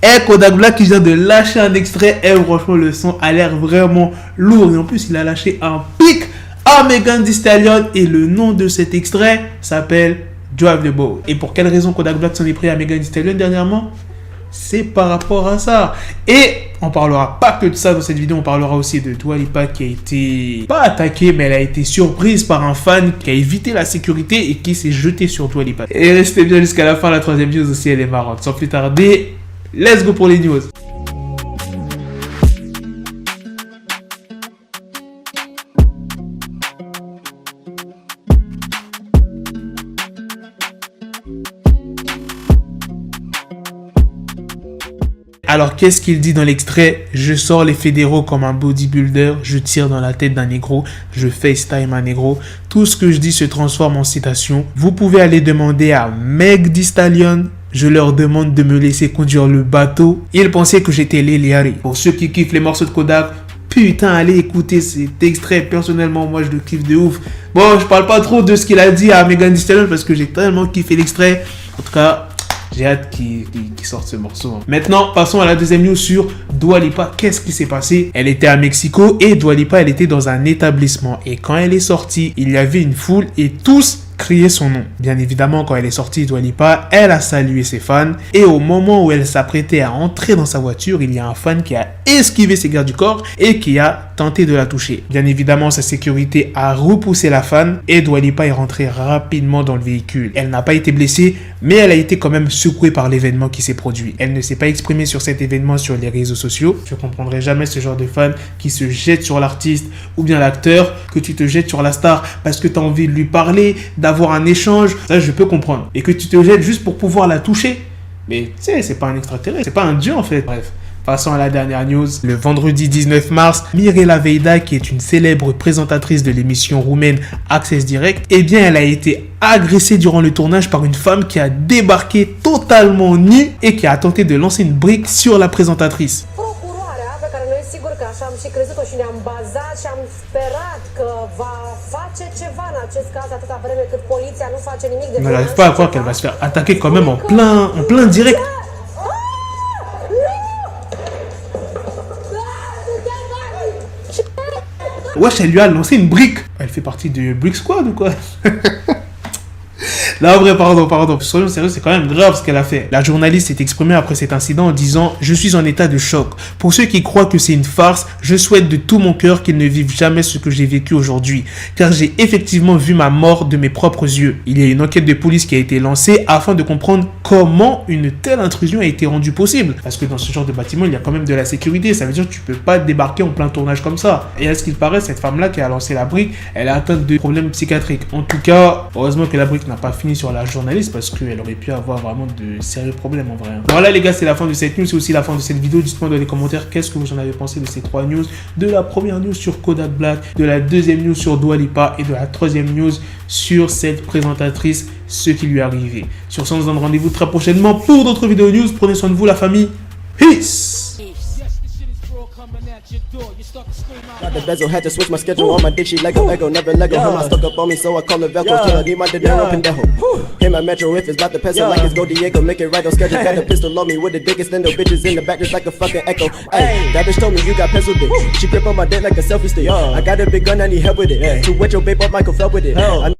Et Kodak Black qui vient de lâcher un extrait. Et franchement, le son a l'air vraiment lourd. Et en plus, il a lâché un pic à Megan Thee Stallion. Et le nom de cet extrait s'appelle Drive the Boat. Et pour quelle raison Kodak Black s'en est pris à Megan Thee Stallion dernièrement? C'est par rapport à ça. Et on parlera pas que de ça dans cette vidéo, on parlera aussi de Dua Lipa qui a été, pas attaquée, mais elle a été surprise par un fan qui a évité la sécurité et qui s'est jeté sur Dua Lipa. Et restez bien jusqu'à la fin, la troisième news aussi, elle est marrante. Sans plus tarder, let's go pour les news. Alors, qu'est-ce qu'il dit dans l'extrait? Je sors les fédéraux comme un bodybuilder, je tire dans la tête d'un négro, je FaceTime un négro. Tout ce que je dis se transforme en citation. Vous pouvez aller demander à Meg Thee Stallion. Je leur demande de me laisser conduire le bateau. Ils pensaient que j'étais Leliari. Pour ceux qui kiffent les morceaux de Kodak, putain, allez écouter cet extrait. Personnellement, moi, je le kiffe de ouf. Bon, je parle pas trop de ce qu'il a dit à Megan Thee Stallion parce que j'ai tellement kiffé l'extrait. En tout cas, j'ai hâte qu'il sorte ce morceau. Maintenant, passons à la deuxième news sur Dua Lipa. Qu'est-ce qui s'est passé? Elle était à Mexico et Dua Lipa, elle était dans un établissement. Et quand elle est sortie, il y avait une foule et tous criaient son nom. Bien évidemment, quand elle est sortie, Dua Lipa, elle a salué ses fans. Et au moment où elle s'apprêtait à entrer dans sa voiture, il y a un fan qui a esquivé ses gardes du corps et qui a tenté de la toucher. Bien évidemment, sa sécurité a repoussé la fan et Dua Lipa est rentrée rapidement dans le véhicule. Elle n'a pas été blessée, mais elle a été quand même secouée par l'événement qui s'est produit. Elle ne s'est pas exprimée sur cet événement sur les réseaux sociaux. Je ne comprendrai jamais ce genre de fan qui se jette sur l'artiste ou bien l'acteur, que tu te jettes sur la star parce que tu as envie de lui parler, d'avoir un échange. Ça, je peux comprendre. Et que tu te jettes juste pour pouvoir la toucher. Mais tu sais, c'est pas un extraterrestre, c'est pas un dieu en fait. Bref. Passons à la dernière news. Le vendredi 19 mars, Mirela Veida, qui est une célèbre présentatrice de l'émission roumaine Access Direct, eh bien, elle a été agressée durant le tournage par une femme qui a débarqué totalement nue et qui a tenté de lancer une brique sur la présentatrice. On n'arrive pas à croire qu'elle va se faire attaquer quand même en plein direct. Wesh, elle lui a lancé une brique. Elle fait partie du Brick Squad ou quoi? Là, en vrai, pardon. Soyons sérieux, c'est quand même grave ce qu'elle a fait. La journaliste s'est exprimée après cet incident en disant « Je suis en état de choc. Pour ceux qui croient que c'est une farce, je souhaite de tout mon cœur qu'ils ne vivent jamais ce que j'ai vécu aujourd'hui. Car j'ai effectivement vu ma mort de mes propres yeux. Il y a une enquête de police qui a été lancée afin de comprendre comment une telle intrusion a été rendue possible. Parce que dans ce genre de bâtiment, il y a quand même de la sécurité. Ça veut dire que tu peux pas débarquer en plein tournage comme ça. Et à ce qu'il paraît, cette femme-là qui a lancé la brique, elle est atteinte de problèmes psychiatriques. En tout cas, heureusement que la brique n'a pas fini sur la journaliste parce qu'elle aurait pu avoir vraiment de sérieux problèmes en vrai. Voilà les gars, c'est la fin de cette news, c'est aussi la fin de cette vidéo. Dites-moi dans les commentaires qu'est-ce que vous en avez pensé de ces trois news, de la première news sur Kodak Black, de la deuxième news sur Dua Lipa et de la troisième news sur cette présentatrice, ce qui lui est arrivé. Sur ce, on se donne rendez-vous très prochainement pour d'autres vidéos news. Prenez soin de vous la famille. Peace. Got the bezel, had to switch my schedule on my dick, she Lego, never Lego. Her stuck up on me, so I call her Velcro. Killer, need my dinero, pendejo. Hit my metro if it's about to pencil, like it's go Diego, make it right on schedule. Got the pistol on me with the dick extendo, bitches in the back just like a fucking echo. Ay, that bitch told me you got pencil dick. She grip on my dick like a selfie stick. I got a big gun, I need help with it. To wet your babe up, Michael fell with it.